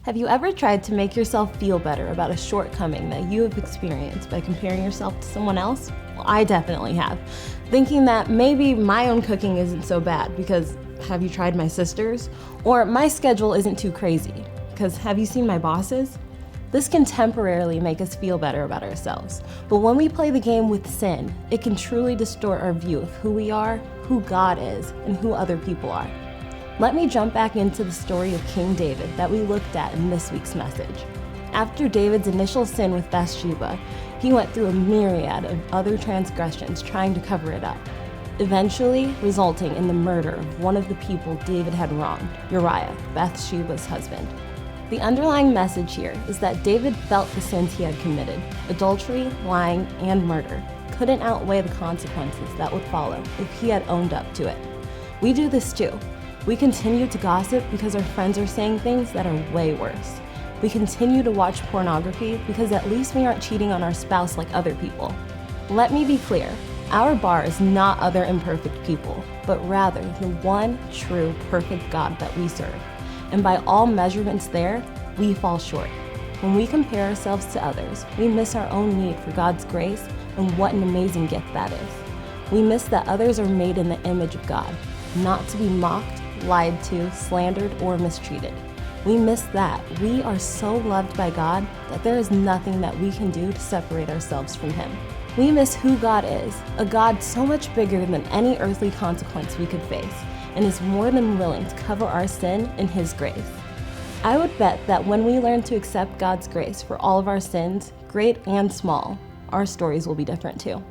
Have you ever tried to make yourself feel better about a shortcoming that you have experienced by comparing yourself to someone else? Well, I definitely have. Thinking that maybe my own cooking isn't so bad because have you tried my sister's? Or my schedule isn't too crazy because have you seen my boss's? This can temporarily make us feel better about ourselves, but when we play the game with sin, it can truly distort our view of who we are, who God is, and who other people are. Let me jump back into the story of King David that we looked at in this week's message. After David's initial sin with Bathsheba, he went through a myriad of other transgressions trying to cover it up, eventually resulting in the murder of one of the people David had wronged, Uriah, Bathsheba's husband. The underlying message here is that David felt the sins he had committed, adultery, lying, and murder, couldn't outweigh the consequences that would follow if he had owned up to it. We do this too. We continue to gossip because our friends are saying things that are way worse. We continue to watch pornography because at least we aren't cheating on our spouse like other people. Let me be clear, our bar is not other imperfect people, but rather the one true perfect God that we serve. And by all measurements there, we fall short. When we compare ourselves to others, we miss our own need for God's grace and what an amazing gift that is. We miss that others are made in the image of God, not to be mocked, lied to, slandered, or mistreated. We miss that we are so loved by God that there is nothing that we can do to separate ourselves from Him. We miss who God is, a God so much bigger than any earthly consequence we could face, and is more than willing to cover our sin in His grace. I would bet that when we learn to accept God's grace for all of our sins, great and small, our stories will be different too.